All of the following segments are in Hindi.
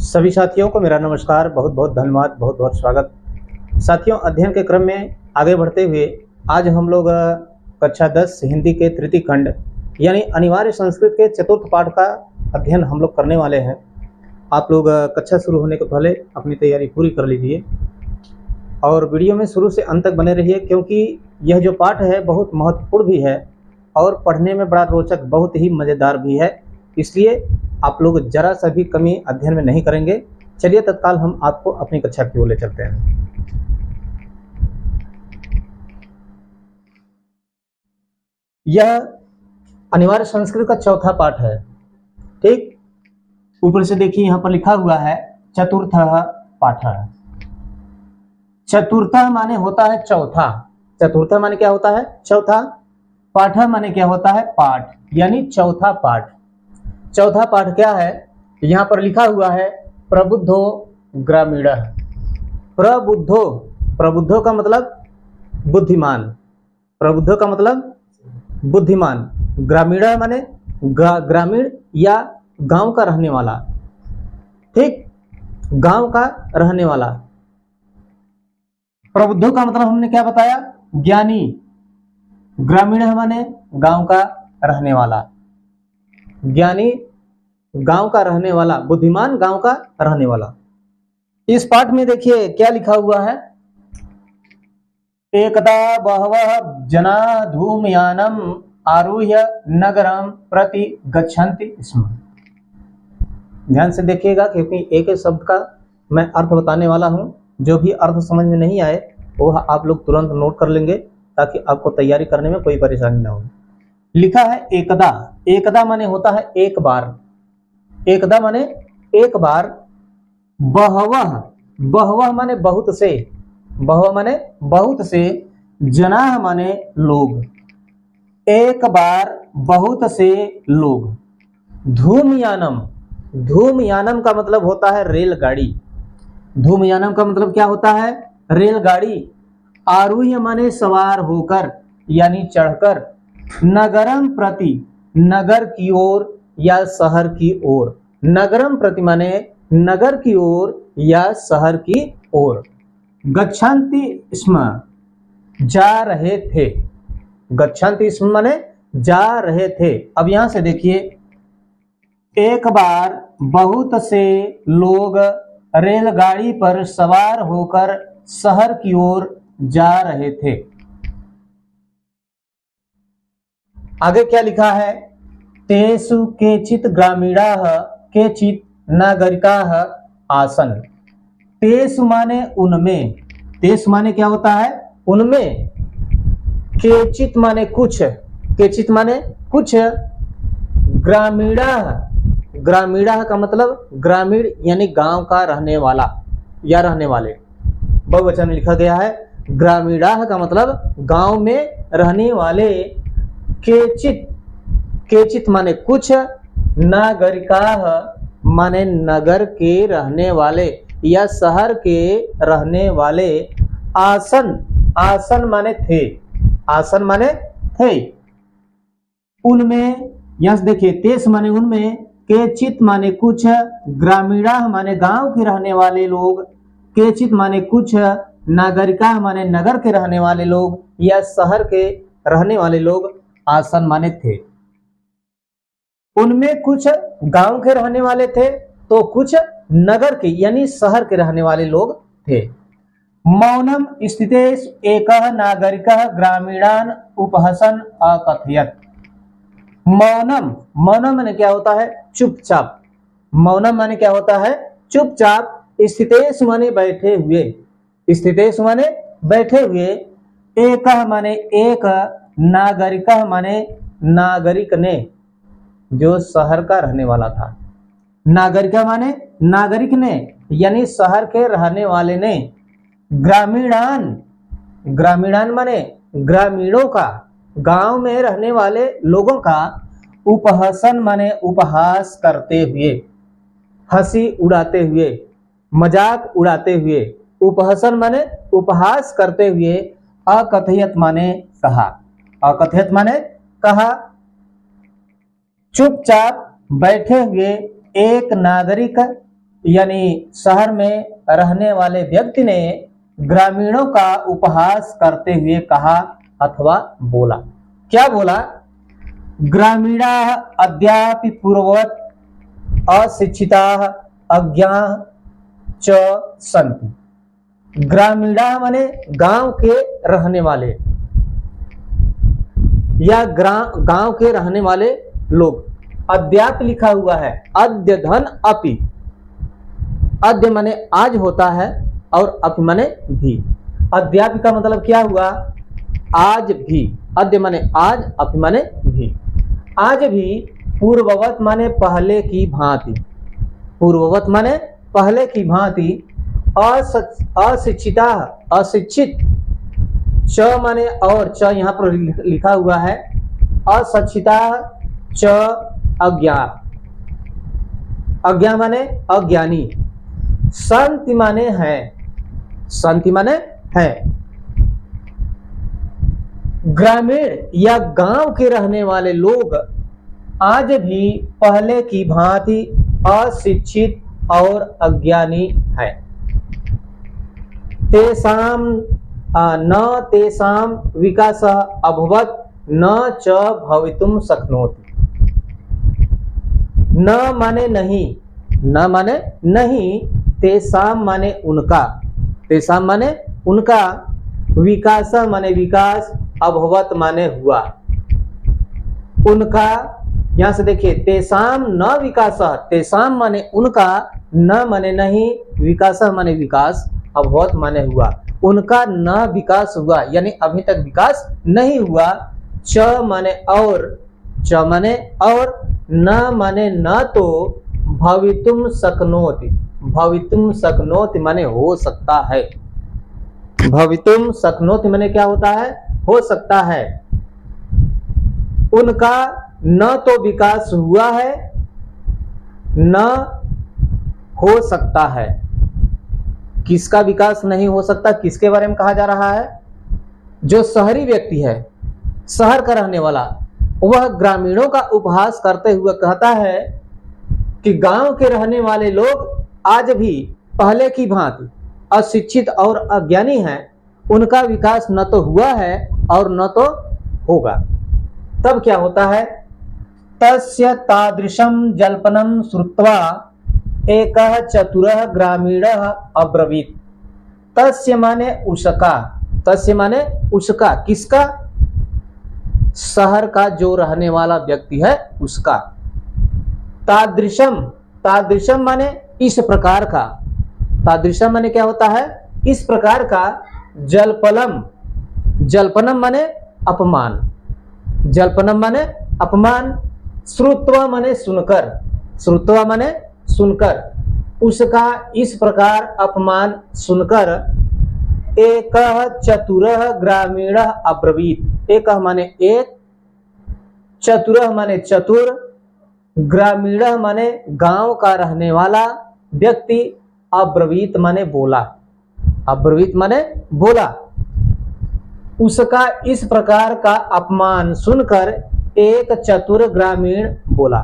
सभी साथियों को मेरा नमस्कार, बहुत बहुत धन्यवाद, बहुत बहुत स्वागत। साथियों, अध्ययन के क्रम में आगे बढ़ते हुए आज हम लोग कक्षा 10 हिंदी के तृतीय खंड यानी अनिवार्य संस्कृत के चतुर्थ पाठ का अध्ययन हम लोग करने वाले हैं। आप लोग कक्षा शुरू होने के पहले अपनी तैयारी पूरी कर लीजिए और वीडियो में शुरू से अंत तक बने रहिए, क्योंकि यह जो पाठ है बहुत महत्वपूर्ण भी है और पढ़ने में बड़ा रोचक, बहुत ही मज़ेदार भी है। इसलिए आप लोग जरा सा भी कमी अध्ययन में नहीं करेंगे। चलिए तत्काल हम आपको अपनी कक्षा की ओर ले चलते हैं। यह अनिवार्य संस्कृत का चौथा पाठ है। ठीक, ऊपर से देखिए यहाँ पर लिखा हुआ है चतुर्थ पाठ। चतुर्थ माने होता है चौथा। चतुर्थ माने क्या होता है? चौथा। पाठ माने क्या होता है? पाठ, यानी चौथा पाठ। चौथा पाठ क्या है? यहाँ पर लिखा हुआ है प्रबुद्धो ग्रामीण। प्रबुद्धो, प्रबुद्धो का मतलब बुद्धिमान, प्रबुद्धो का मतलब बुद्धिमान। ग्रामीण माने ग्रामीण या गांव का रहने वाला। ठीक, गांव का रहने वाला। प्रबुद्धो का मतलब हमने क्या बताया? ज्ञानी। ग्रामीण माने गांव का रहने वाला, ज्ञानी गांव का रहने वाला, बुद्धिमान गांव का रहने वाला। इस पाठ में देखिए क्या लिखा हुआ है। एकदा बहवः जना धूमयानम आरुह्य नगरम प्रति गच्छन्ति स्म। ध्यान से देखिएगा, क्योंकि एक एक शब्द का मैं अर्थ बताने वाला हूं। जो भी अर्थ समझ में नहीं आए वो आप लोग तुरंत नोट कर लेंगे, ताकि आपको तैयारी करने में कोई परेशानी ना हो। लिखा है एकदा। एकदा माने होता है एक बार। एकदा माने एक बार। बहवः, बहवः माने बहुत से, बहवः माने बहुत से। जनाः माने लोग, एक बार बहुत से लोग। धूमयानम, धूमयानम का मतलब होता है रेलगाड़ी। धूमयानम का मतलब क्या होता है? रेलगाड़ी। आरूह्य माने सवार होकर यानी चढ़कर। नगरम प्रति, नगर की ओर या शहर की ओर। नगरम प्रति माने नगर की ओर या शहर की ओर। गच्छन्ति स्म, जा रहे थे। गच्छन्ति स्म माने जा रहे थे। अब यहां से देखिए, एक बार बहुत से लोग रेलगाड़ी पर सवार होकर शहर की ओर जा रहे थे। आगे क्या लिखा है? तेषु केचित् ग्रामीणाः केचित् नागरिकाः आसन्। तेषु माने उनमें, तेषु माने क्या होता है? उनमें। केचित् माने कुछ, केचित् माने कुछ। ग्रामीणाः, ग्रामीणाः का मतलब ग्रामीण यानी गांव का रहने वाला या रहने वाले। बहुवचन में लिखा गया है। ग्रामीणाः का मतलब गांव में रहने वाले। केचित्, केचित् माने कुछ। नागरिकाः माने नगर के रहने वाले या शहर के रहने वाले। आसन, आसन माने थे, आसन माने थे। उनमें, यहां देखिए, तेस माने उनमें, केचित माने कुछ, ग्रामीणा माने गांव के रहने वाले लोग, केचित माने कुछ, नागरिका माने नगर के रहने वाले लोग या शहर के रहने वाले लोग। आसन माने थे। उनमें कुछ गांव के रहने वाले थे तो कुछ नगर के यानी शहर के रहने वाले लोग थे। मौनम स्थितेषु एकः नागरिकः ग्रामीणान् उपहसन अकथयत्। मौनम, मौनम माने क्या होता है? चुपचाप। मौनम माने क्या होता है? चुपचाप। स्थितेषु माने बैठे हुए, स्थितेषु माने बैठे हुए। एकः माने एक, नागरिकः माने नागरिक ने, जो शहर का रहने वाला था। नागरिका माने नागरिक ने यानी शहर के रहने वाले ने। ग्रामीणान, ग्रामीणान माने ग्रामीणों का, गांव में रहने वाले लोगों का। उपहसन माने उपहास करते हुए, हंसी उड़ाते हुए, मजाक उड़ाते हुए। उपहसन माने उपहास करते हुए। अकथयत माने कहा, अकथयत माने कहा। चुपचाप बैठे हुए एक नागरिक यानी शहर में रहने वाले व्यक्ति ने ग्रामीणों का उपहास करते हुए कहा अथवा बोला। क्या बोला? ग्रामीणा अद्यापि पूर्ववत अशिक्षिता अज्ञा च सन्ति। ग्रामीणा माने गांव के रहने वाले या गांव के रहने वाले लोग। अद्याप लिखा हुआ है, अद्य धन अपि। अद्य माने आज होता है और अपि माने भी। अद्याप का मतलब क्या हुआ? आज भी। अद्य माने आज, अपि माने भी। आज भी पूर्ववत माने पहले की भांति। पूर्ववत माने पहले की भांति। अशिक्षिता अशिक्षित। च माने और, च यहाँ पर लिखा हुआ है। अशिक्षिता च अज्ञा। अज्ञा माने अज्ञानी। संति माने है। संति माने है। ग्रामीण या गांव के रहने वाले लोग आज भी पहले की भांति अशिक्षित और अज्ञानी है। तेषाम न तेषाम विकासः अभवत् न च भवितुम शक्नोति। न माने नहीं, न माने नहीं, तेषाम माने उनका, तेषाम माने उनका, विकास माने विकास, अभवत माने हुआ। उनका, यहां से देखिए, तेषाम न विकास, तेषाम माने उनका, न माने नहीं, विकास माने विकास, अभवत माने हुआ। उनका न विकास हुआ, यानी अभी तक विकास नहीं हुआ। च माने और, च माने और, न माने न तो, भवितुम शक्नोति। भवितुम शक्नोति माने हो सकता है। भवितुम शक्नोति माने क्या होता है? हो सकता है। उनका न तो विकास हुआ है, न हो सकता है। किसका विकास नहीं हो सकता? किसके बारे में कहा जा रहा है? जो शहरी व्यक्ति है, शहर का रहने वाला, वह ग्रामीणों का उपहास करते हुए कहता है कि गांव के रहने वाले लोग आज भी पहले की भांति अशिक्षित और अज्ञानी हैं। उनका विकास न तो हुआ है और न तो होगा। तब क्या होता है? तस्य तादृशम जल्पनम श्रुत्वा एकः चतुरः ग्रामीणः अब्रवीत्। तस्य माने उसका, तस्य माने उसका, किसका? शहर का जो रहने वाला व्यक्ति है उसका। तादृशम, तादृशम माने इस प्रकार का। तादृशम माने क्या होता है? इस प्रकार का। जल्पनम, जल्पनम माने अपमान, जल्पनम माने अपमान। श्रुत्वा माने सुनकर, श्रुत्वा माने सुनकर, उसका इस प्रकार अपमान सुनकर, एक चतुरः ग्रामीणः अब्रवीत्। एक माने एक, चतुरः माने चतुर, ग्रामीणः माने गांव का रहने वाला व्यक्ति, अब्रवीत माने बोला। अब्रवीत माने बोला। उसका इस प्रकार का अपमान सुनकर एक चतुर ग्रामीण बोला।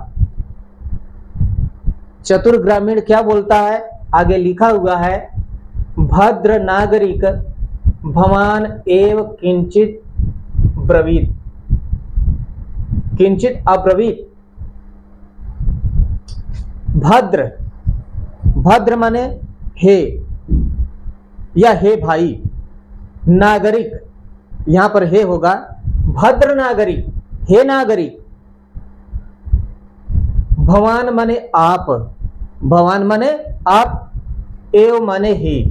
चतुर ग्रामीण क्या बोलता है? आगे लिखा हुआ है, भद्र नागरिक भवान एव किंचित ब्रवीत। किंचित अब्रवीत। भद्र, भद्र माने हे या हे भाई। नागरिक, यहां पर हे होगा। भद्र नागरिक, हे नागरिक। भवान माने आप, भवान माने आप, एव माने ही,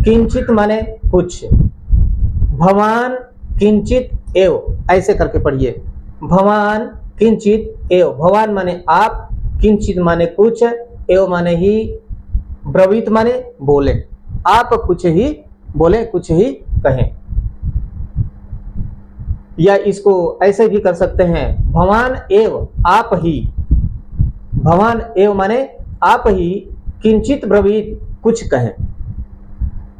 किंचित माने कुछ। भवान किंचित एव, ऐसे करके पढ़िए। भवान किंचित एव। भवान माने आप, किंचित माने कुछ, एव माने ही, ब्रवीत माने बोले। आप कुछ ही बोले, कुछ ही कहें। या इसको ऐसे भी कर सकते हैं, भवान एव, आप ही। भवान एव माने आप ही, किंचित ब्रवीत, कुछ कहें।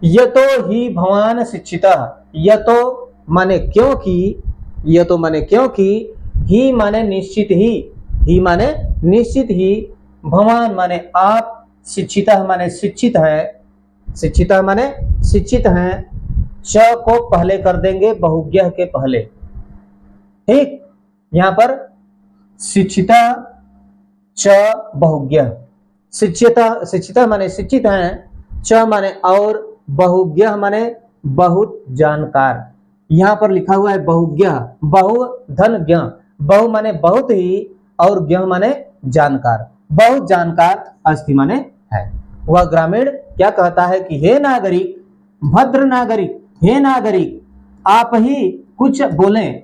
यतो ही भवान शिक्षितः। यतो माने क्योंकि, यतो माने क्योंकि, ही माने निश्चित ही, ही माने निश्चित ही, भवान माने आप, शिक्षितः माने शिक्षित है, शिक्षितः माने शिक्षित हैं, च को पहले कर देंगे बहुज्ञ के पहले, ठीक। यहां पर शिक्षिता च बहुज्ञ, शिक्षिता शिक्षिता माने शिक्षित हैं, च माने और, बहुज्ञ माने बहुत जानकार। यहां पर लिखा हुआ है बहुज्ञ, बहु धन ज्ञ, बहु माने बहुत ही और ज्ञ माने जानकार, बहुत जानकार अस्थि माने है। वह ग्रामीण क्या कहता है कि हे नागरिक, भद्र नागरिक, हे नागरिक आप ही कुछ बोलें,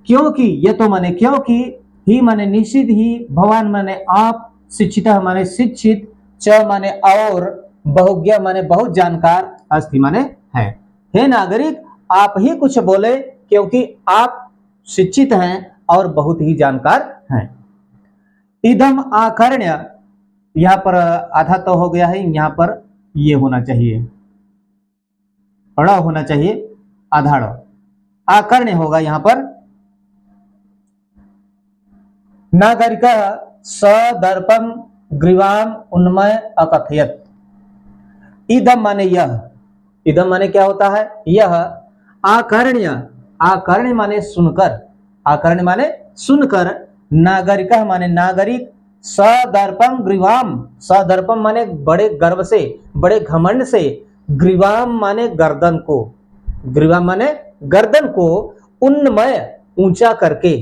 क्योंकि ये तो माने क्योंकि, ही माने निश्चित ही, भगवान माने आप, शिक्षित माने शिक्षित, च माने और, बहुज्ञ माने बहुत जानकार, अस्थि माने है। हे नागरिक आप ही कुछ बोले, क्योंकि आप शिक्षित हैं और बहुत ही जानकार हैं। इदम आकर्ण्य, यहां पर आधा तो हो गया है, यहां पर ये होना चाहिए, ड़ होना चाहिए, आधा ड़, आकर्ण्य होगा यहां पर। नागरिक सदर्पम ग्रीवाम उन्मय अकथयत, इदम माने यह, इदम माने क्या होता है, यह, आकर्ण्य, आकर्ण्य माने सुनकर, आकर्ण्य माने सुनकर, नागरिक माने नागरिक, सदर्पम ग्रीवाम, सदर्पम माने बड़े गर्व से, बड़े घमंड से, ग्रीवाम माने गर्दन को, ग्रीवाम माने गर्दन को, उन्मय ऊंचा करके,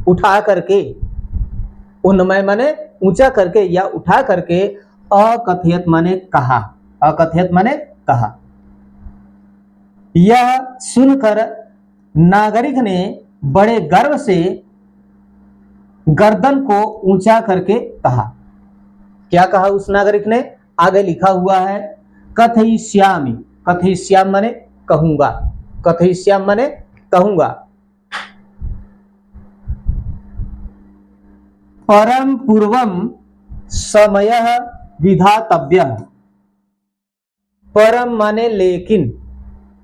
उठा करके, उन्मय माने ऊंचा करके या उठा करके, अकथयत माने कहा, अकथयत माने कहा। यह सुनकर नागरिक ने बड़े गर्व से गर्दन को ऊंचा करके कहा। क्या कहा उस नागरिक ने, आगे लिखा हुआ है, कथयिष्यामि, कथयिष्यामि माने कहूंगा, कथयिष्यामि माने कहूंगा। परम पूर्वम समयः विधातव्यः, परम माने लेकिन,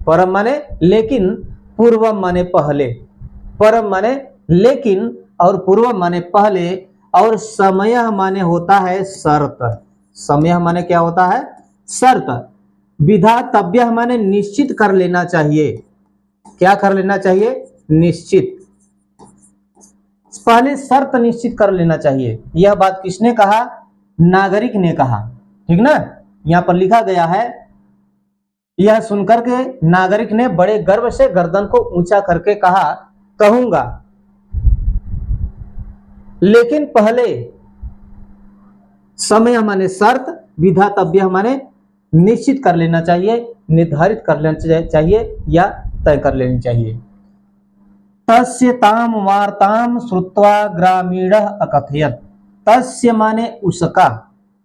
परम माने लेकिन, पूर्वम माने पहले, परम माने लेकिन और पूर्वम माने पहले, और समय माने होता है शर्त, समय माने क्या होता है, शर्त। विधातव्य माने निश्चित कर लेना चाहिए, क्या कर लेना चाहिए, निश्चित, पहले शर्त निश्चित कर लेना चाहिए। यह बात किसने कहा, नागरिक ने कहा, ठीक ना। यहां पर लिखा गया है, यह सुनकर के नागरिक ने बड़े गर्व से गर्दन को ऊंचा करके कहा, कहूंगा, लेकिन पहले, समय माने शर्त, विधातव्य माने निश्चित कर लेना चाहिए, निर्धारित कर लेना चाहिए या तय कर लेनी चाहिए। तस्य ताम वार्ताम श्रुत्वा ग्रामीणः अकथयत, तस्य माने उसका,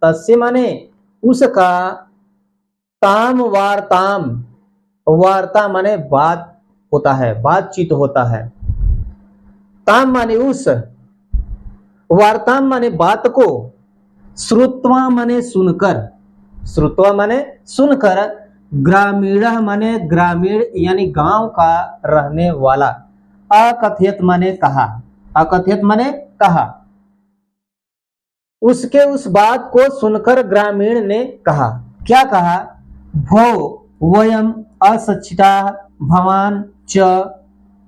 तस्य माने उसका, ताम वार्ताम, वार्ता माने बात होता है, बातचीत होता है, ताम माने उस, वार्ताम माने बात को, श्रुत्वा माने सुनकर, श्रुत्वा माने सुनकर, ग्रामीण माने ग्रामीण यानी गांव का रहने वाला, अकथयत माने कहा, अकथयत माने कहा, उसके उस बात को सुनकर ग्रामीण ने कहा, क्या कहा, भो वयम अशिक्षिता भवान च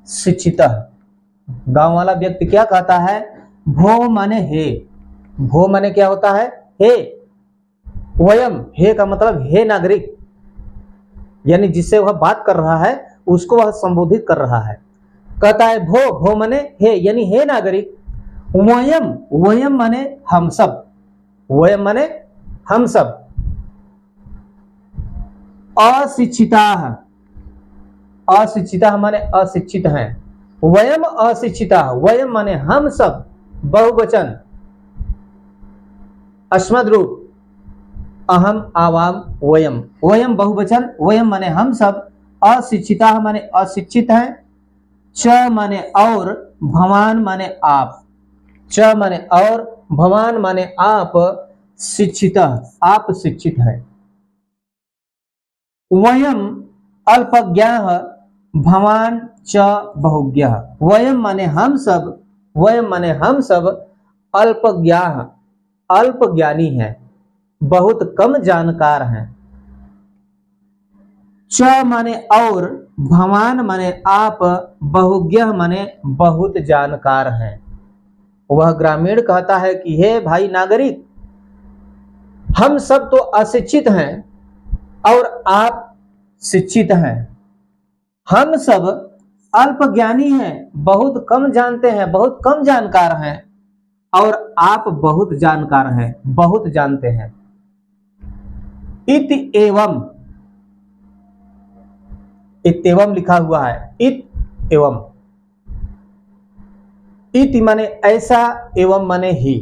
शिक्षितः, गांव वाला व्यक्ति क्या कहता है, भो माने हे, भो माने क्या होता है, हे, वयम, हे का मतलब हे नागरिक, यानी जिससे वह बात कर रहा है उसको वह संबोधित कर रहा है, कहता है भो, भो माने हे यानी हे नागरिक, वयम, वयम माने हम सब, वयम माने हम सब, अशिक्षिता, अशिक्षिता माने अशिक्षित हैं, वयम अशिक्षिता, वयम माने हम सब, बहुवचन, अस्मद रूप, अहम आवाम वयम, वयम बहुवचन, वयम माने हम सब, अशिक्षिता माने अशिक्षित हैं, च माने और, भवान माने आप, च माने और, भवान माने आप, शिक्षित, आप शिक्षित हैं। वयम अल्पज्ञाः भवान च बहुज्ञः, वयम माने हम सब, वयम माने हम सब, अल्पज्ञाः अल्प ज्ञानी है, बहुत कम जानकार हैं। च माने और, भवान माने आप, बहुज्ञ माने बहुत जानकार हैं। वह ग्रामीण कहता है कि हे भाई नागरिक, हम सब तो अशिक्षित हैं और आप शिक्षित हैं। हम सब अल्प ज्ञानी हैं, बहुत कम जानते हैं, बहुत कम जानकार हैं, और आप बहुत जानकार हैं, बहुत जानते हैं। इत एवं, इत्येवम लिखा हुआ है, इत एवं। इति माने ऐसा, एवं माने ही,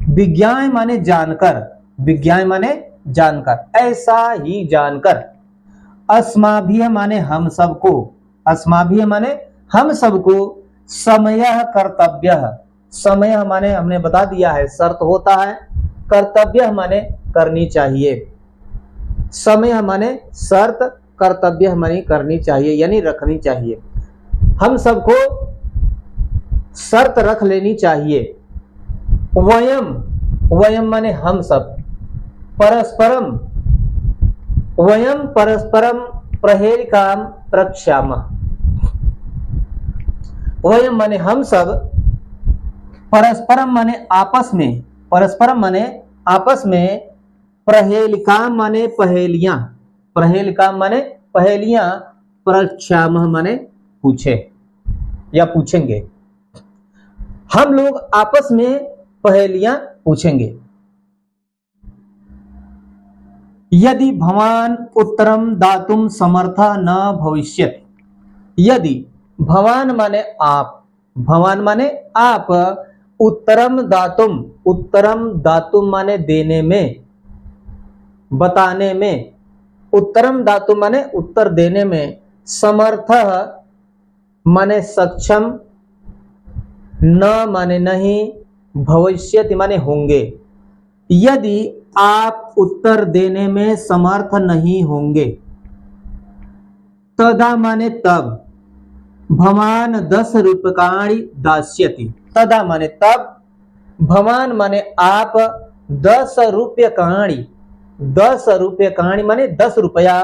विज्ञान माने जानकर, विज्ञान माने जानकर, ऐसा ही जानकर। अस्माभिः माने हम सबको, अस्माभिः माने हम सबको, समयः कर्तव्यः, समय माने हमने बता दिया है शर्त होता है, कर्तव्य माने करनी चाहिए, समय माने शर्त, कर्तव्य माने करनी चाहिए यानी रखनी चाहिए। हम सबको शर्त रख लेनी चाहिए। वयम, वयम माने हम सब, परस्परम, वयम परस्परम प्रहेलिकाम प्रक्षामः, वयम माने हम सब, परस्परम माने आपस में, परस्परम माने आपस में, प्रहेलिकाम माने पहेलियां, प्रहेलिकाम माने पहेलियां, प्रक्षामः माने पूछे या पूछेंगे। हम लोग आपस में पहेलियां पूछेंगे। यदि भवान उत्तरम दातुम समर्था न भविष्यति, यदि भवान माने आप, भवान माने आप, उत्तरम दातुम, उत्तरम दातुम माने देने में, बताने में, उत्तरम दातुम माने उत्तर देने में, समर्थ माने सक्षम, न माने नहीं, भविष्यति माने होंगे। यदि आप उत्तर देने में समर्थ नहीं होंगे, तदा माने तब, भवान 10 रूप्यकाणि दास्यति, तदा माने तब, भवान माने आप, 10 रूप्यकाणि, 10 रूप्यकाणि माने 10 रुपया,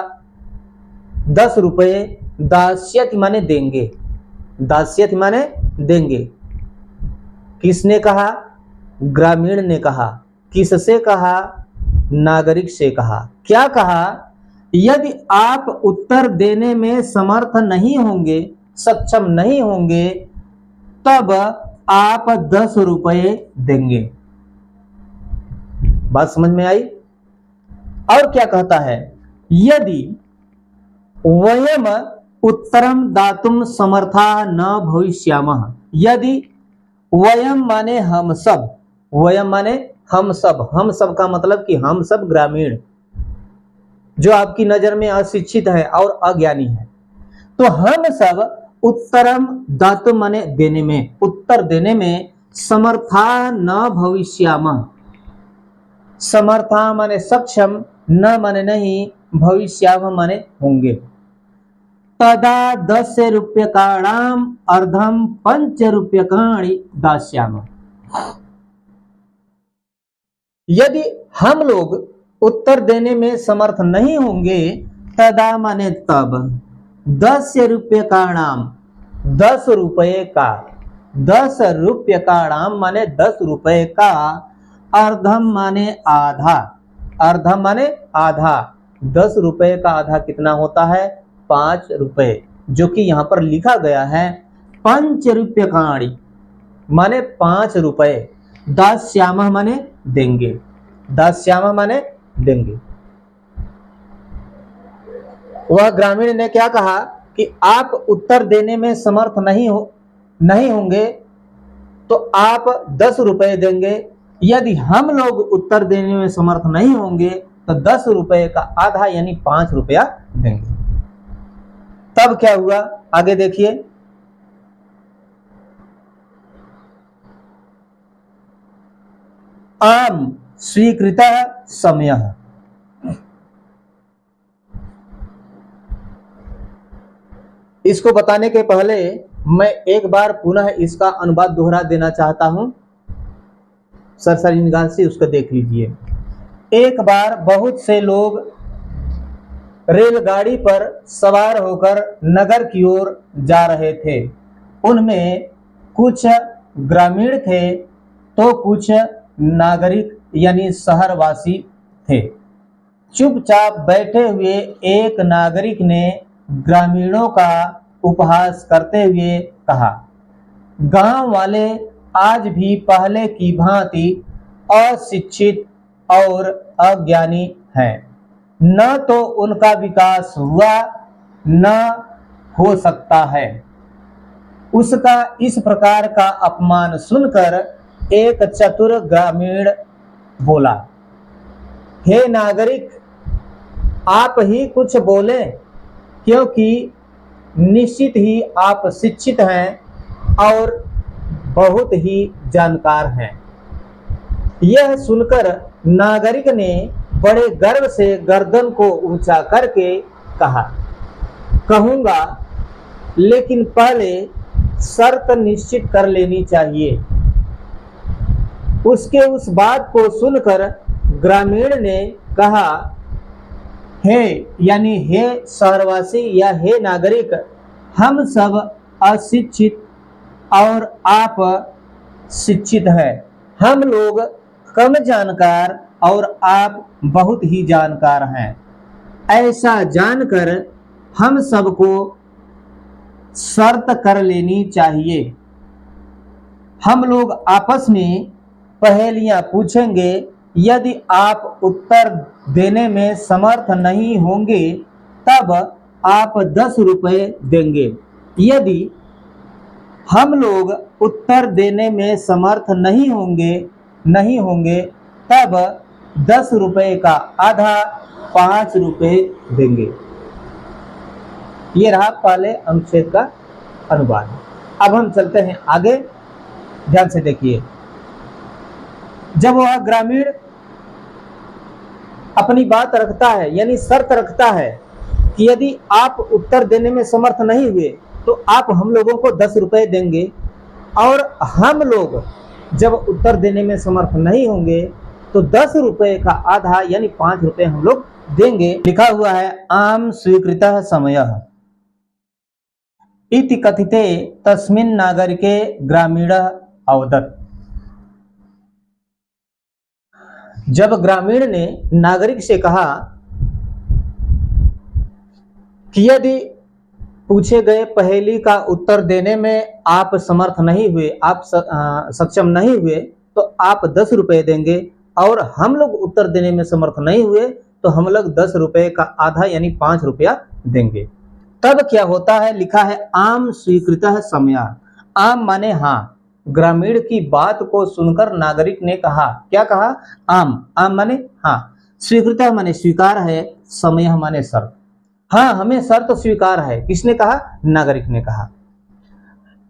10 रुपये, दास्यति माने देंगे, दास्यति माने देंगे। किसने कहा? ग्रामीण ने कहा। किससे कहा? नागरिक से कहा। क्या कहा? यदि आप उत्तर देने में समर्थ नहीं होंगे, सक्षम नहीं होंगे, तब आप 10 रुपये देंगे। बात समझ में आई? और क्या कहता है? यदि वयम उत्तरम दातुम समर्था न भविष्यामः, यदि वयम माने हम सब, वयम माने हम सब, हम सब का मतलब कि हम सब ग्रामीण जो आपकी नजर में अशिक्षित है और अज्ञानी है, तो हम सब उत्तरम दातुम माने देने में, उत्तर देने में, समर्था न भविष्यामः, समर्था माने सक्षम, न माने नहीं, भविष्यामः माने होंगे। तदा 10 रूप्यकाणाम अर्धम 5 रूप्यकाणि दास्यामः, यदि हम लोग उत्तर देने में समर्थ नहीं होंगे, तदा माने तब, 10 रूप्यकाणाम, 10 रुपये का, 10 रूप्यकाणाम माने 10 रुपये का, अर्धम माने आधा, अर्धम माने आधा, 10 रुपये का आधा कितना होता है? 5 रुपये, जो कि यहां पर लिखा गया है 5 रूप्यकाणि माने 5 रुपये, दास्यामः माने देंगे, दास्यामः माने देंगे। वह ग्रामीण ने क्या कहा कि आप उत्तर देने में समर्थ नहीं होंगे तो आप 10 रुपये देंगे। यदि हम लोग उत्तर देने में समर्थ नहीं होंगे तो 10 रुपये का आधा यानी 5 रुपया देंगे। तब क्या हुआ? आगे देखिए। आम स्वीकृतः समयः, इसको बताने के पहले मैं एक बार पुनः इसका अनुवाद दोहरा देना चाहता हूं। सरसरी निगाह से उसको देख लीजिए। एक बार बहुत से लोग रेलगाड़ी पर सवार होकर नगर की ओर जा रहे थे। उनमें कुछ ग्रामीण थे तो कुछ नागरिक यानी शहरवासी थे। चुपचाप बैठे हुए एक नागरिक ने ग्रामीणों का उपहास करते हुए कहा, गांव वाले आज भी पहले की भांति अशिक्षित और अज्ञानी हैं। न तो उनका विकास हुआ न हो सकता है। उसका इस प्रकार का अपमान सुनकर एक चतुर ग्रामीण बोला, हे नागरिक, आप ही कुछ बोले, क्योंकि निश्चित ही आप शिक्षित हैं और बहुत ही जानकार हैं। यह सुनकर नागरिक ने बड़े गर्व से गर्दन को ऊंचा करके कहा, कहूंगा, लेकिन पहले शर्त निश्चित कर लेनी चाहिए। उसके उस बात को सुनकर ग्रामीण ने कहा, हे यानी हे शहरवासी या हे नागरिक, हम सब अशिक्षित और आप शिक्षित हैं। हम लोग कम जानकार और आप बहुत ही जानकार हैं। ऐसा जानकर हम सबको शर्त कर लेनी चाहिए। हम लोग आपस में पहेलियां पूछेंगे। यदि आप उत्तर देने में समर्थ नहीं होंगे तब आप 10 रुपये देंगे। यदि हम लोग उत्तर देने में समर्थ नहीं होंगे तब 10 रुपये का आधा 5 रुपये देंगे। ये रहा पहले अनुच्छेद का अनुवाद। अब हम चलते हैं आगे, ध्यान से देखिए। जब वह ग्रामीण अपनी बात रखता है यानी शर्त रखता है कि यदि आप उत्तर देने में समर्थ नहीं हुए तो आप हम लोगों को 10 रुपये देंगे, और हम लोग जब उत्तर देने में समर्थ नहीं होंगे तो 10 रुपये का आधा यानी 5 रुपये हम लोग देंगे। लिखा हुआ है, आम स्वीकृतः समयः इति कथिते तस्मिन् नागरिके ग्रामीणः अवदत्। जब ग्रामीण ने नागरिक से कहा कि यदि पूछे गए पहेली का उत्तर देने में आप समर्थ नहीं हुए, आप सक्षम नहीं हुए, तो आप 10 रुपये देंगे, और हम लोग उत्तर देने में समर्थ नहीं हुए तो हम लोग 10 रुपये का आधा यानी 5 रुपया देंगे। तब क्या होता है, लिखा है आम स्वीकृतः समयः। आम माने हाँ। ग्रामीण की बात को सुनकर नागरिक ने कहा, क्या कहा, आम। आम माने हाँ, स्वीकृतः माने स्वीकार है, समयः माने शर्त। हाँ, हमें शर्त स्वीकार है। किसने कहा, नागरिक ने कहा।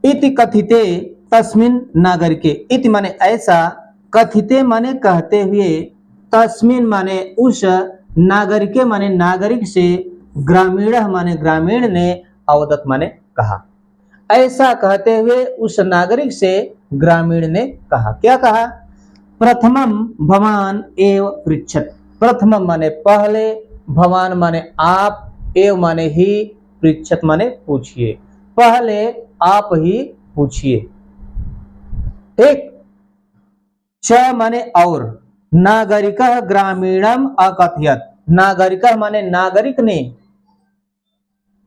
इति कथिते तस्मिन् नागरिके, इति माने ऐसा, कथिते माने कहते हुए, तस्मिन् माने उस, नागरिके माने नागरिक से, ग्रामीण माने ग्रामीण ने, अवदत् माने कहा। ऐसा कहते हुए उस नागरिक से ग्रामीण ने कहा। क्या कहा, प्रथमं भवान एव पृच्छत्। प्रथमम माने पहले, भवान माने आप, एव माने ही, पृच्छत् माने पूछिए। पहले आप ही पूछिए। ठीक। च माने और, नागरिकः ग्रामीणम अकथयत्। नागरिकः माने नागरिक ने,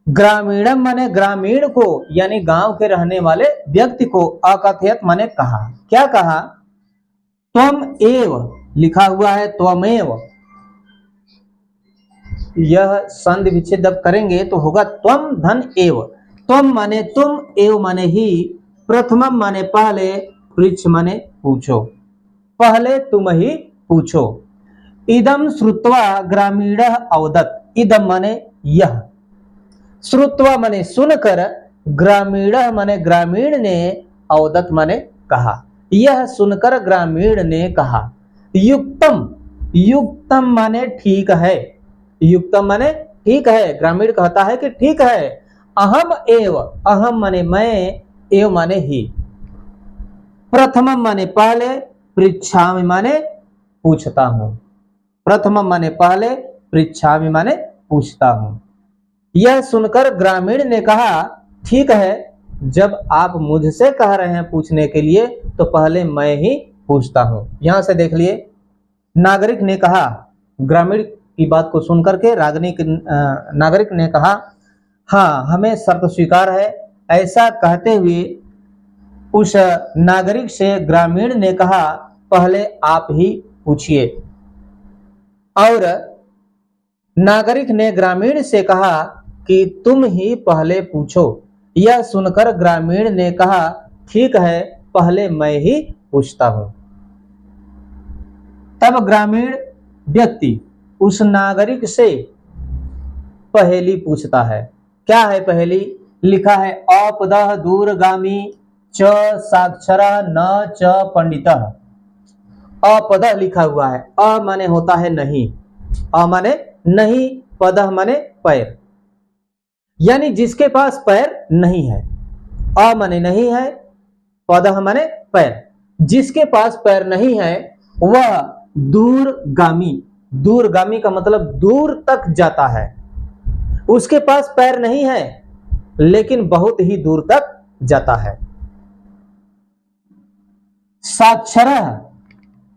ग्रामीणम माने ग्रामीण को यानी गांव के रहने वाले व्यक्ति को, अकथयत् माने कहा। क्या कहा, त्वम एव, लिखा हुआ है त्वमेव। यह संधि विच्छेद जब करेंगे तो होगा त्वम धन एव। त्वम माने तुम, एव माने ही, प्रथमम माने पहले, पृच्छ माने पूछो, पहले तुम ही पूछो। इदम श्रुत्वा ग्रामीणः अवदत्। इदम माने यह, श्रुत्वा माने सुनकर, ग्रामीणः माने ग्रामीण ने, अवदत् माने कहा। यह सुनकर ग्रामीण ने कहा। युक्तम, युक्तम माने ठीक है। युक्तम माने ठीक है। ग्रामीण कहता है कि ठीक है। अहम एव, अहम माने मैं, एव माने ही, प्रथमम माने पहले, पृच्छामि माने पूछता हूं। प्रथमम माने पहले, पृच्छामि माने पूछता हूं। यह सुनकर ग्रामीण ने कहा, ठीक है, जब आप मुझसे कह रहे हैं पूछने के लिए तो पहले मैं ही पूछता हूं। यहां से देख लिए, नागरिक ने कहा, ग्रामीण की बात को सुनकर के नागरिक ने कहा, हाँ हमें शर्त स्वीकार है। ऐसा कहते हुए उस नागरिक से ग्रामीण ने कहा, पहले आप ही पूछिए। और नागरिक ने ग्रामीण से कहा कि तुम ही पहले पूछो। यह सुनकर ग्रामीण ने कहा, ठीक है, पहले मैं ही पूछता हूं। तब ग्रामीण व्यक्ति उस नागरिक से पहेली पूछता है। क्या है पहेली? लिखा है, अपदः दूरगामी च साक्षरः न च पंडितः। अपदः लिखा हुआ है, अ माने होता है नहीं, अ माने नहीं, पदः माने पैर, यानी जिसके पास पैर नहीं है। अ माने नहीं है, पदः माने पैर, जिसके पास पैर नहीं है वह दूरगामी, दूरगामी का मतलब दूर तक जाता है। उसके पास पैर नहीं है लेकिन बहुत ही दूर तक जाता है। साक्षरः,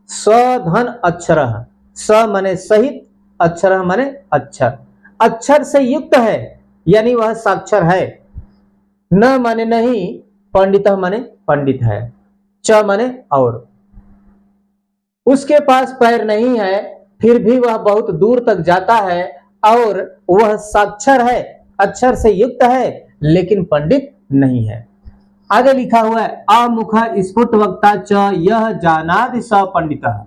स धन अक्षरः, स माने सहित, अक्षरः माने अक्षर, अक्षर से युक्त है यानी वह साक्षर है। न माने नहीं, पंडित माने पंडित है, च माने और। उसके पास पैर नहीं है फिर भी वह बहुत दूर तक जाता है और वह साक्षर है, अक्षर से युक्त है लेकिन पंडित नहीं है। आगे लिखा हुआ है, अमुख स्फुट वक्ता च यह जानादि स पंडितः।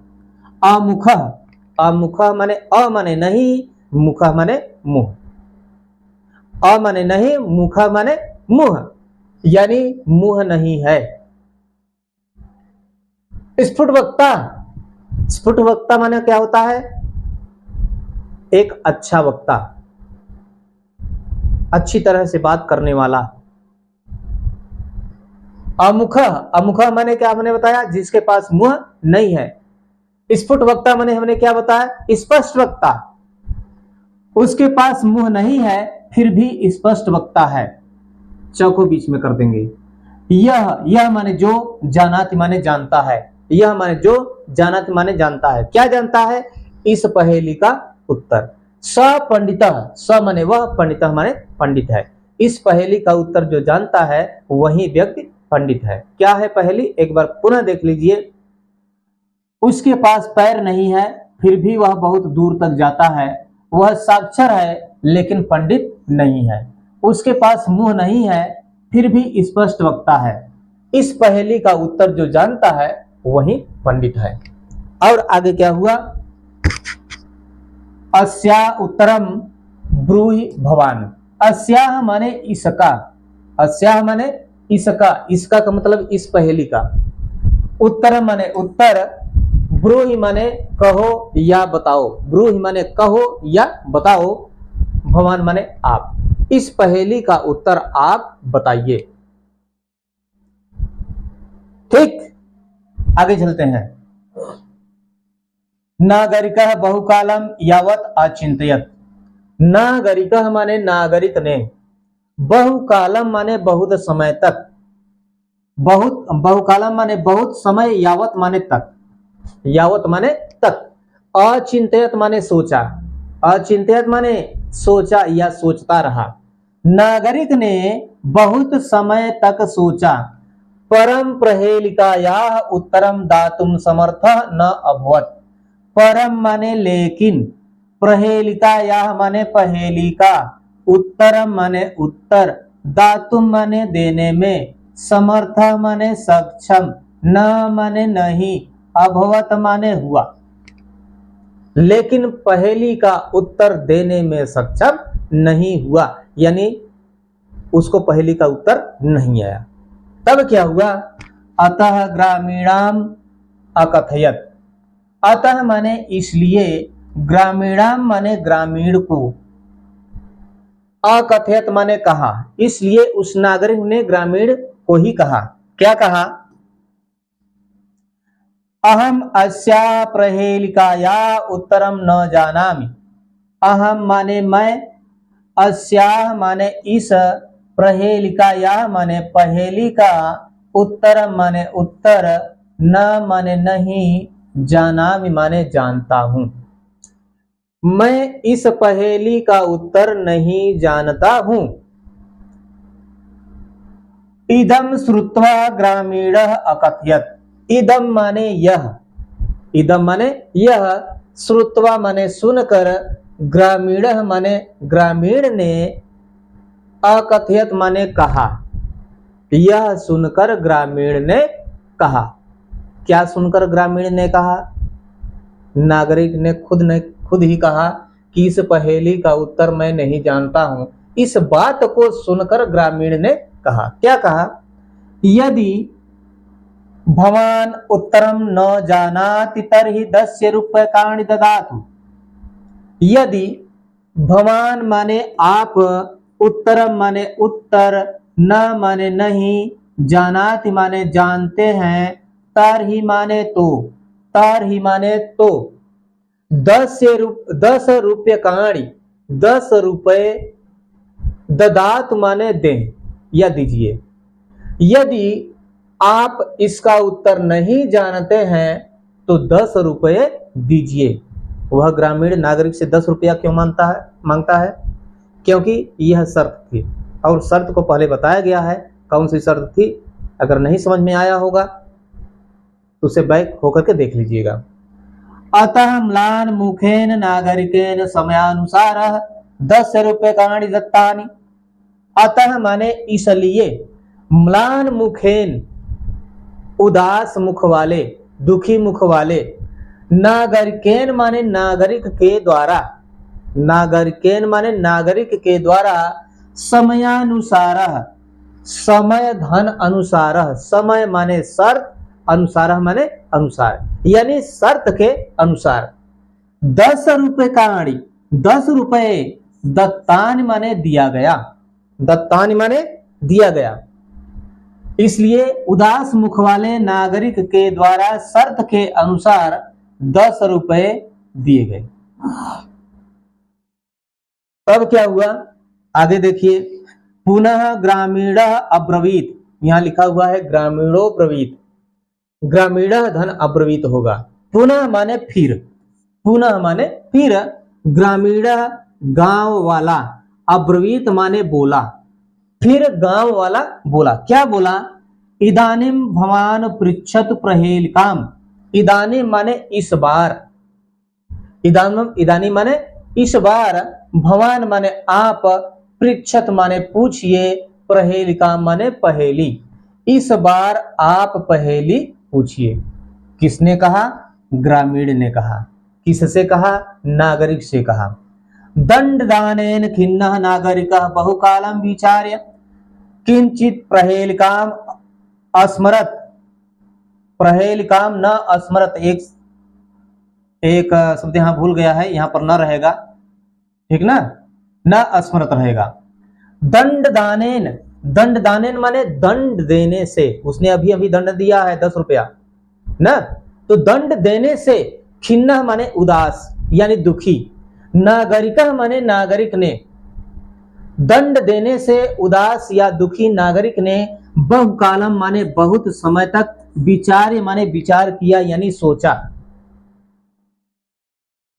अमुख, अमुख माने अ माने नहीं, मुख माने मुंह, अ माने नहीं, मुख माने मुंह, यानी मुंह नहीं है। स्फुट वक्ता, स्फुट वक्ता माने क्या होता है? एक अच्छा वक्ता, अच्छी तरह से बात करने वाला। अमुख, अमुख माने क्या हमने बताया? जिसके पास मुंह नहीं है। स्फुट वक्ता माने हमने क्या बताया? स्पष्ट वक्ता, उसके पास मुंह नहीं है फिर भी स्पष्ट वक्ता है। चौको बीच में कर देंगे। यह माने जो, जानाति माने जानता है, यह माने जो, जानाति माने जानता है। क्या जानता है? इस पहेली का उत्तर। स पंडितः, स माने वह, पंडितः माने पंडित है। इस पहेली का उत्तर जो जानता है वही व्यक्ति पंडित है। क्या है पहेली? एक बार पुनः देख लीजिए। उसके पास पैर नहीं है फिर भी वह बहुत दूर तक जाता है। वह साक्षर है लेकिन पंडित नहीं है। उसके पास मुंह नहीं है फिर भी स्पष्ट वक्ता है। इस पहेली का उत्तर जो जानता है वही पंडित है। और आगे क्या हुआ? अस्या उत्तरम ब्रूहि भवान। अस्या माने इसका, अस्या माने इसका, इसका का मतलब इस पहेली का। उत्तर माने उत्तर, ब्रूहि माने कहो या बताओ, ब्रूहि माने कहो या बताओ, भवान माने आप। इस पहेली का उत्तर आप बताइए। ठीक, आगे चलते हैं। नागरिकः बहुकालम यावत अचिंतयत। नागरिकः माने नागरिक ने, बहुकालम माने बहुत समय तक, बहुत, बहुकालम माने बहुत समय, यावत माने तक, यावत माने तक, अचिंतयत माने सोचा, अचिंतयत माने सोचा या सोचता रहा। नागरिक ने बहुत समय तक सोचा, परम प्रहेलिकायाः उत्तरम दातुम समर्थः न अभवत्। परम माने लेकिन, प्रहेलिकायाः माने पहेली का, उत्तरम माने उत्तर, दातुम माने देने में, समर्थ माने सक्षम, न माने नहीं, अभवत माने हुआ। लेकिन पहेली का उत्तर देने में सक्षम नहीं हुआ, यानी उसको पहेली का उत्तर नहीं आया। तब क्या हुआ? अतः ग्रामीणाम अकथयत। अतः माने इसलिए, ग्रामीणाम माने ग्रामीण को, अकथयत माने कहा, इसलिए उस नागरिक ने ग्रामीण को ही कहा। क्या कहा? अहम अस्या प्रहेलिकाया उत्तरम न जानामि। अहम माने मैं, अस्या माने इस, प्रहेलिकाया माने पहेली का, उत्तरम माने उत्तर, न माने नहीं, जानामि माने जानता हूं। मैं इस पहेली का उत्तर नहीं जानता हूं। इदम श्रुत्वा ग्रामीणः अकथयत्। इदम माने यह, इदम माने यह, श्रुत्वा माने सुनकर, ग्रामीणः माने ग्रामीण ने, अकथयत माने कहा। यह सुनकर ग्रामीण ने कहा। क्या सुनकर ग्रामीण ने कहा? नागरिक ने खुद ही कहा कि इस पहेली का उत्तर मैं नहीं जानता हूं। इस बात को सुनकर ग्रामीण ने कहा। क्या कहा? यदि भवान उत्तरम न जानाति तर्हि 10 रूप्यकाणि ददातु। यदि भवान माने आप, उत्तरम माने उत्तर, न माने नहीं, जानाति माने जानते हैं, तरहि माने तो, तरहि माने तो, 10 रूप्यकाणि 10 रुपए, ददातु माने दें या दीजिए। यदि आप इसका उत्तर नहीं जानते हैं तो 10 रुपए दीजिए। वह ग्रामीण नागरिक से 10 रुपया क्यों मांगता है? क्योंकि यह शर्त थी, और शर्त को पहले बताया गया है। कौन सी शर्त थी? अगर नहीं समझ में आया होगा तो उसे बैक होकर के देख लीजिएगा। अतः म्लान मुखेन नागरिकेन समयानुसार 10 रूप्यकाणि दत्तानि। अतः माने इसलिए, म्लान मुखेन उदास मुख वाले, दुखी मुख वाले, नागरिकेन माने नागरिक के द्वारा, नागरिकेन माने नागरिक के द्वारा, समयानुसार समय धन अनुसार, समय माने शर्त, अनुसार माने अनुसार, यानी शर्त के अनुसार 10 रूप्यकाणि 10 रुपए, दत्तानि माने दिया गया, दत्तानि माने दिया गया। इसलिए उदास मुख वाले नागरिक के द्वारा शर्त के अनुसार 10 रुपए दिए गए। तब क्या हुआ? आगे देखिए। पुनः ग्रामीण अब्रवीत, यहां लिखा हुआ है ग्रामीणो ब्रवीत, ग्रामीण धन अब्रवीत होगा। पुनः माने फिर, पुनः माने फिर, ग्रामीण गांव वाला, अब्रवीत माने बोला, फिर गांव वाला बोला। क्या बोला? इदानीम भवान पृच्छतु प्रहेलिकाम। इदानीम माने इस बार, इदानीम माने इस बार, भवान माने आप, पृच्छत माने पूछिए, प्रहेलिकाम माने पहेली। इस बार आप पहेली पूछिए। किसने कहा? ग्रामीण ने कहा। किससे कहा? नागरिक से कहा। दंडदानेन खिन्नः नागरिकः बहुकालं विचार्य किंचित प्रहेलिकाम अस्मरत। प्रहेलिकाम न अस्मरत, एक शब्द यहां भूल गया है, यहां पर न रहेगा, ठीक ना, न अस्मरत रहेगा। दंडदानेन, दंडदानेन माने दंड देने से। उसने अभी अभी दंड दिया है 10 रुपया ना, तो दंड देने से, खिन्ना माने उदास यानी दुखी, नागरिका माने नागरिक ने, दंड देने से उदास या दुखी नागरिक ने, बहुकालम माने बहुत समय तक, विचार्य माने विचार किया यानी सोचा,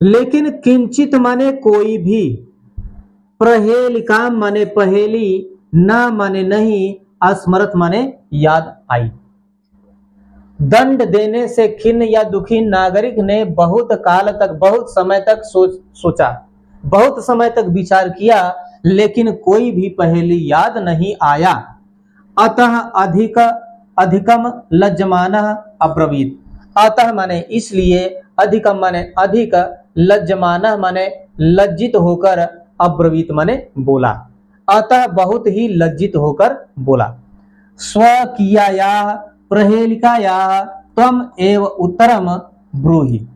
लेकिन किंचित माने कोई भी, प्रहेलिकाम माने पहेली, न माने नहीं, अस्मरत माने याद आई। दंड देने से खिन्न या दुखी नागरिक ने बहुत काल तक, बहुत समय तक सोचा, बहुत समय तक विचार किया, लेकिन कोई भी पहेली याद नहीं आया। अतः अधिकम लज्जमानः अब्रवीत। अतः माने इसलिए, अधिकम माने अधिक, लज्जमानः माने लज्जित होकर, अब्रवीत माने बोला। अतः बहुत ही लज्जित होकर बोला। स्वकीयायाः प्रहेलिकायाः त्वम् एव उत्तरम ब्रूहि।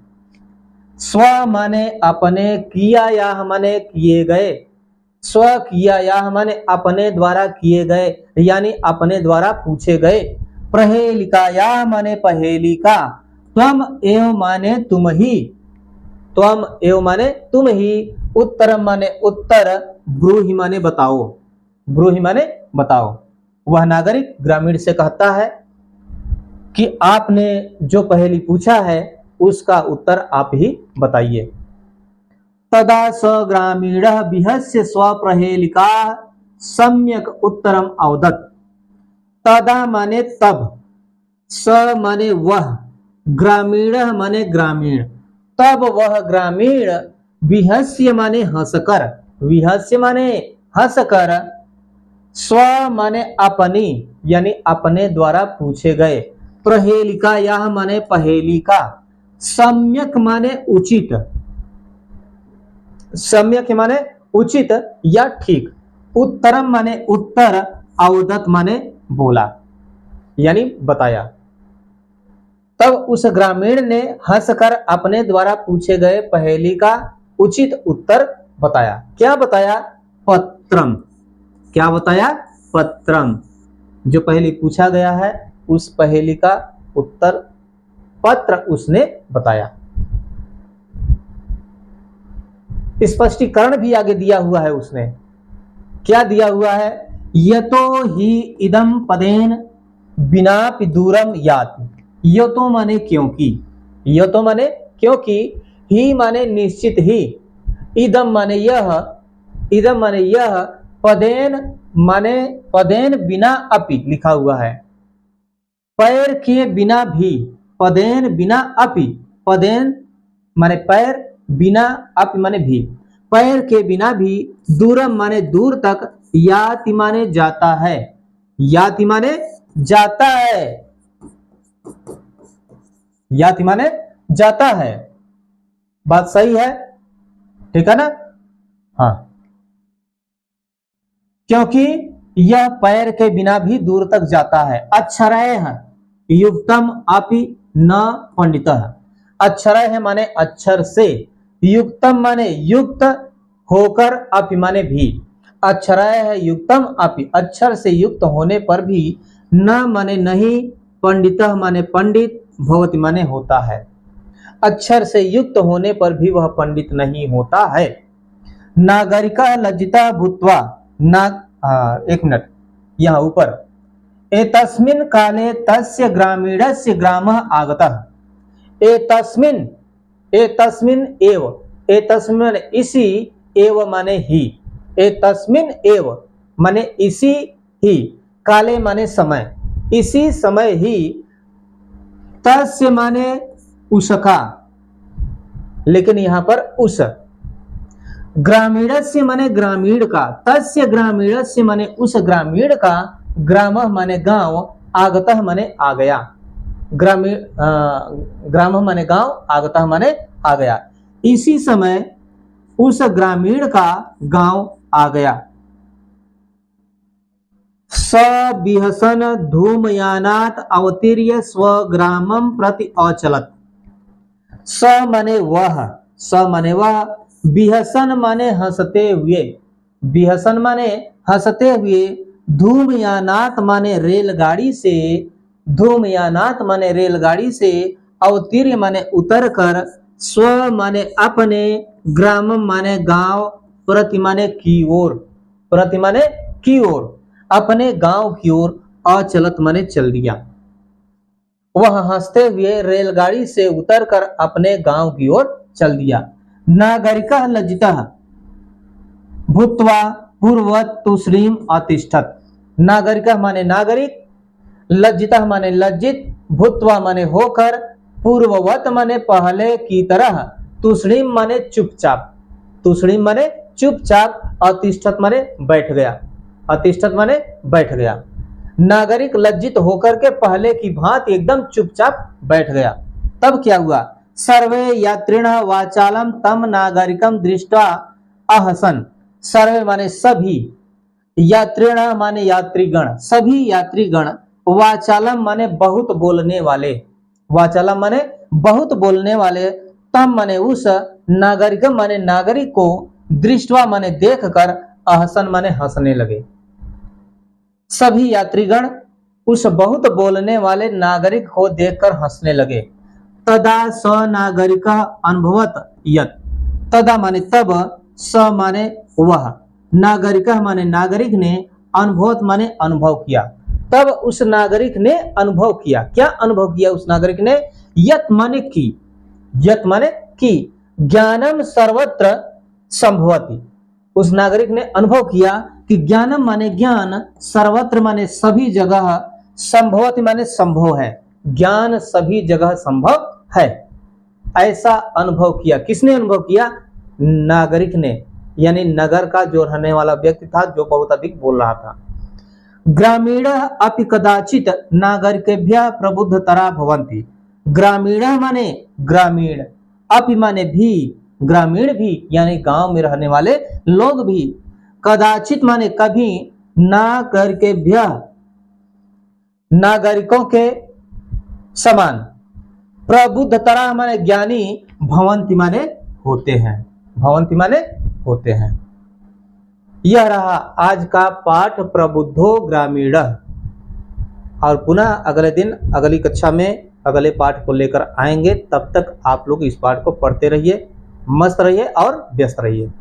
स्व माने अपने, कियायाः माने किए गए, स्वकीयायाः माने अपने द्वारा किए गए, यानी अपने द्वारा पूछे गए, प्रहेलिकायाः माने पहेली का, त्वम एव माने तुम ही, त्वम एव माने तुम ही, उत्तरम माने उत्तर, ब्रूहि माने बताओ, ब्रूहि माने बताओ। वह नागरिक ग्रामीण से कहता है कि आपने जो पहेली पूछा है उसका उत्तर आप ही बताइए। तदा स ग्रामीण बिहस्य स्वप्रहेलिका सम्यक उत्तरम अवदत्। तदा माने तब, स माने वह, ग्रामीण माने ग्रामीण, तब वह ग्रामीण, विहस्य माने हंसकर, विहस्य माने हंसकर, स्व माने अपनी यानी अपने द्वारा पूछे गए, प्रहेलिका यह माने पहेली का, सम्यक माने उचित, सम्यक माने उचित या ठीक, उत्तरम माने उत्तर, अवदत माने बोला यानी बताया। तब उस ग्रामीण ने हंसकर अपने द्वारा पूछे गए पहेली का उचित उत्तर बताया। क्या बताया? पत्रम। क्या बताया? पत्रम। जो पहेली पूछा गया है उस पहेली का उत्तर पत्र उसने बताया। स्पष्टीकरण भी आगे दिया हुआ है उसने। क्या दिया हुआ है? यतो ही इदम पदेन बिनापि दूरम याति। यतो माने क्योंकि, यतो माने क्योंकि, ही माने निश्चित ही, इदम माने यह, इदम माने यह, पदेन माने पदेन बिना अपि लिखा हुआ है, पैर के बिना भी, पदेन बिना अपि, पदेन माने पैर, बिना अपि माने भी, पैर के बिना भी, दूरम माने दूर तक, याति माने जाता है, याति माने जाता है, याति माने जाता है। बात सही है, ठीक है ना? हाँ, क्योंकि यह पैर के बिना भी दूर तक जाता है। अक्षरैः युक्तम अपि न पंडितः। अक्षरैः माने अक्षर से, युक्तम माने युक्त होकर, अपि माने भी, अक्षरैः युक्तम अपि अक्षर से युक्त होने पर भी, न माने नहीं, पंडितः माने पंडित, भवति माने होता है। अक्षर से युक्त होने पर भी वह पंडित नहीं होता है। नागरिकः लज्जितः भूत्वा, एक मिनट यहाँ ऊपर, एतस्मिन् काले तस्य ग्रामीणस्य ग्रामः आगतः। एतस्मिन्, एतस्मिन् एव, एतस्मिन् इसी, एव माने ही, एतस्मिन् एव माने इसी ही, काले माने समय, इसी समय ही, तस्य माने उसका, लेकिन यहां पर उस, ग्रामीणस्य माने ग्रामीण का, तस्य ग्रामीणस्य माने उस ग्रामीण का, ग्रामः माने गांव, आगतः माने आ गया, ग्रामीण ग्रामः माने गांव, आगतः माने आ गया, इसी समय उस ग्रामीण का गांव आ गया। स बिहसन धूमयानात् अवतीर्य स्वग्रामं प्रति अचलत्। स माने वह, स माने वह, बिहसन माने हंसते हुए, बिहसन माने हंसते हुए, धूमयानात माने रेलगाड़ी से, धूमयानात माने रेलगाड़ी से, अवतीर्य माने उतर कर, स्व माने अपने, ग्राम माने गांव, प्रति माने की ओर, प्रति माने की ओर, अपने गांव की ओर, अचलत माने चल दिया। वह हंसते हुए रेलगाड़ी से उतरकर अपने गांव की ओर चल दिया। नागरिकः लज्जितः भूत्वा पूर्ववत् तूष्णीम अतिष्ठत्। नागरिकः माने नागरिक, लज्जितः माने लज्जित, भूत्वा माने होकर, पूर्ववत् माने पहले की तरह, तूष्णीम माने चुपचाप, तूष्णीम माने चुपचाप, अतिष्ठत् माने बैठ गया, अतिष्ठत् माने बैठ गया। नागरिक लज्जित होकर के पहले की भांति एकदम चुपचाप बैठ गया। तब क्या हुआ? सर्वे यात्रिणः वाचालम तम नागरिकम दृष्ट्वा अहसन। सर्वे माने सभी, यात्रिणः माने यात्रीगण, सभी यात्रीगण, वाचालम माने बहुत बोलने वाले, वाचालम माने बहुत बोलने वाले, तम माने उस, नागरिकम माने नागरिक को, दृष्ट्वा माने देखकर, अहसन माने हंसने लगे। सभी यात्रीगण उस बहुत बोलने वाले नागरिक को देखकर हंसने लगे। तदा स नागरिक अनुभवत यत, तदा माने तब, स माने वह, नागरिक माने नागरिक ने, अनुभवत माने अनुभव किया, तब उस नागरिक ने अनुभव किया। क्या अनुभव किया उस नागरिक ने? यत माने की, यत माने की, ज्ञानम सर्वत्र संभवति, उस नागरिक ने अनुभव किया कि ज्ञानम माने ज्ञान, सर्वत्र माने सभी जगह, संभवति माने संभव है, ज्ञान सभी जगह संभव है। ऐसा अनुभव किया। किसने अनुभव किया? नागरिक ने, यानी नगर का जो रहने वाला व्यक्ति था, जो बहुत अधिक बोल रहा था। ग्रामीण अपि कदाचित नागरिकेभ्यः प्रबुद्धतरा भवन्ति, ग्रामीण माने ग्रामीण, अपि माने भी, ग्रामीण भी यानी गांव में रहने वाले लोग भी, कदाचित माने कभी, नागरिकेभ्यः नागरिकों के समान, प्रबुद्धतरा माने ज्ञानी, भवन्ति माने होते हैं, भवन्ति माने होते हैं। यह रहा आज का पाठ प्रबुद्धो ग्रामीण। और पुनः अगले दिन अगली कक्षा में अगले पाठ को लेकर आएंगे। तब तक आप लोग इस पाठ को पढ़ते रहिए, मस्त रहिए और व्यस्त रहिए।